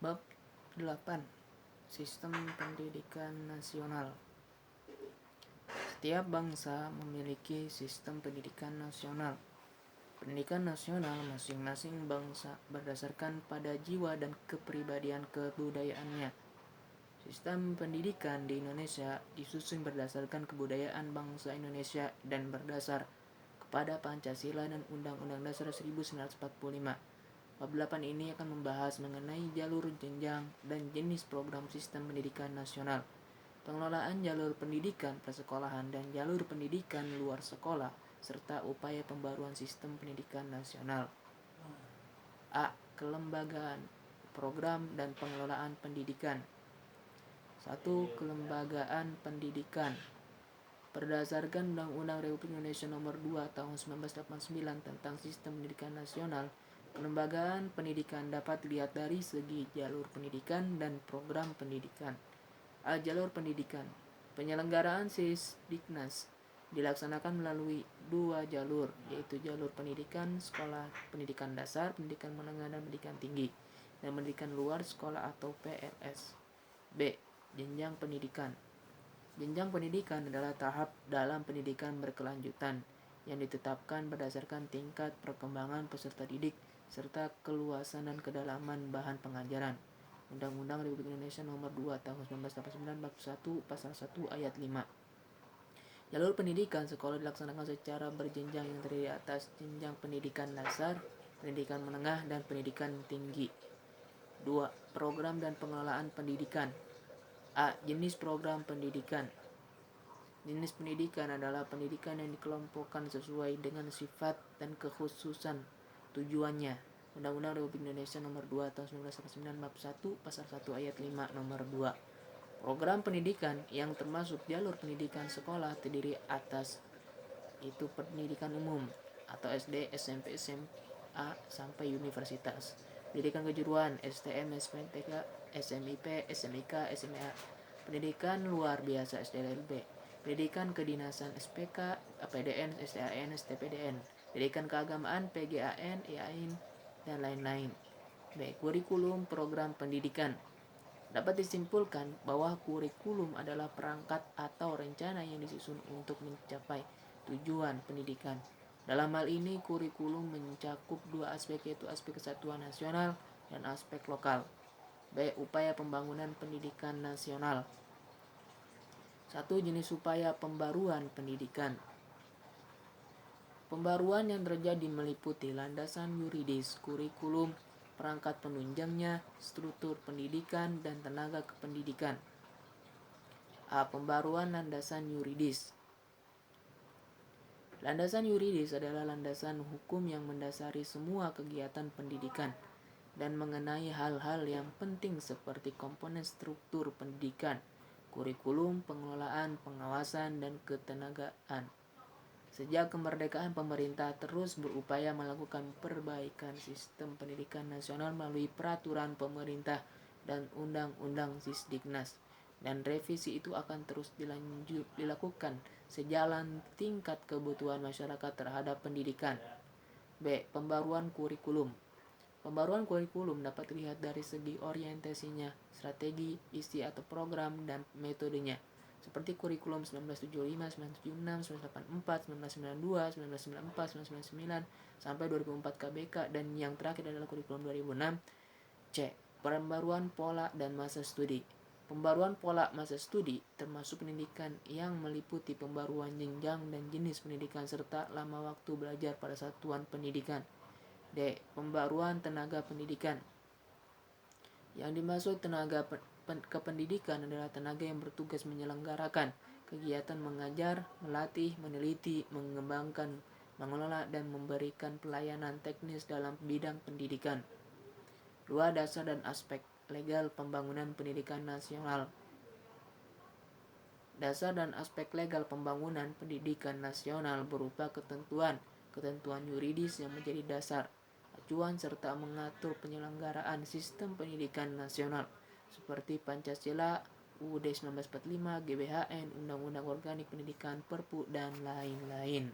Bab 8. Sistem Pendidikan Nasional. Setiap bangsa memiliki sistem pendidikan nasional. Pendidikan nasional masing-masing bangsa berdasarkan pada jiwa dan kepribadian kebudayaannya. Sistem pendidikan di Indonesia disusun berdasarkan kebudayaan bangsa Indonesia dan berdasar kepada Pancasila dan Undang-Undang Dasar 1945. Bab 8 ini akan membahas mengenai jalur jenjang dan jenis program sistem pendidikan nasional, pengelolaan jalur pendidikan persekolahan dan jalur pendidikan luar sekolah, serta upaya pembaruan sistem pendidikan nasional. A. Kelembagaan, program dan pengelolaan pendidikan. 1. Kelembagaan pendidikan. Berdasarkan Undang-Undang Republik Indonesia Nomor 2 Tahun 1989 tentang Sistem Pendidikan Nasional, kelembagaan pendidikan dapat dilihat dari segi jalur pendidikan dan program pendidikan. A. Jalur pendidikan. Penyelenggaraan Sisdiknas dilaksanakan melalui 2 jalur, yaitu jalur pendidikan sekolah pendidikan dasar, pendidikan menengah dan pendidikan tinggi, dan pendidikan luar sekolah atau PLS. B. Jenjang pendidikan. Jenjang pendidikan adalah tahap dalam pendidikan berkelanjutan yang ditetapkan berdasarkan tingkat perkembangan peserta didik serta keluasan dan kedalaman bahan pengajaran. Undang-Undang Republik Indonesia Nomor 2 Tahun 1989 Bab 1 Pasal 1 Ayat 5. Jalur pendidikan sekolah dilaksanakan secara berjenjang yang terdiri atas jenjang pendidikan dasar, pendidikan menengah, dan pendidikan tinggi. 2. Program dan pengelolaan pendidikan. A. Jenis program pendidikan. Jenis pendidikan adalah pendidikan yang dikelompokkan sesuai dengan sifat dan kekhususan tujuannya. Undang-Undang Republik Indonesia Nomor 2 Tahun 1989 Bab 1 Pasal 1 Ayat 5 Nomor 2. Program pendidikan yang termasuk jalur pendidikan sekolah terdiri atas itu pendidikan umum atau SD, SMP, SMA sampai universitas. Pendidikan kejuruan STM, SPTK, SMIP, SMIK, SMA. Pendidikan luar biasa SDLB. Pendidikan kedinasan SPK, APDN, SDAN, STPDN. Pendidikan keagamaan PGAN, IAIN, dan lain-lain. B. Kurikulum program pendidikan. Dapat disimpulkan bahwa kurikulum adalah perangkat atau rencana yang disusun untuk mencapai tujuan pendidikan. Dalam hal ini, kurikulum mencakup 2 aspek, yaitu aspek kesatuan nasional dan aspek lokal. B. Upaya pembangunan pendidikan nasional. 1. Jenis upaya pembaruan pendidikan. Pembaruan yang terjadi meliputi landasan yuridis, kurikulum, perangkat penunjangnya, struktur pendidikan, dan tenaga kependidikan. A. Pembaruan landasan yuridis. Landasan yuridis adalah landasan hukum yang mendasari semua kegiatan pendidikan dan mengenai hal-hal yang penting seperti komponen struktur pendidikan, kurikulum, pengelolaan, pengawasan, dan ketenagaan. Sejak kemerdekaan, pemerintah terus berupaya melakukan perbaikan sistem pendidikan nasional melalui peraturan pemerintah dan undang-undang Sisdiknas, dan revisi itu akan terus dilakukan sejalan tingkat kebutuhan masyarakat terhadap pendidikan. B. Pembaruan kurikulum. Pembaruan kurikulum dapat dilihat dari segi orientasinya, strategi, isi atau program, dan metodenya, seperti kurikulum 1975, 1976, 1984, 1992, 1994, 1999, sampai 2004 KBK, dan yang terakhir adalah kurikulum 2006. C. Pembaruan pola dan masa studi. Pembaruan pola masa studi termasuk pendidikan yang meliputi pembaruan jenjang dan jenis pendidikan serta lama waktu belajar pada satuan pendidikan. D. Pembaruan tenaga pendidikan. Yang dimaksud tenaga kependidikan adalah tenaga yang bertugas menyelenggarakan kegiatan mengajar, melatih, meneliti, mengembangkan, mengelola, dan memberikan pelayanan teknis dalam bidang pendidikan. 2. Dasar dan aspek legal pembangunan pendidikan nasional. Dasar dan aspek legal pembangunan pendidikan nasional berupa ketentuan yuridis yang menjadi dasar, acuan, serta mengatur penyelenggaraan sistem pendidikan nasional seperti Pancasila, UUD 1945, GBHN, Undang-Undang Organik Pendidikan, Perpu, dan lain-lain.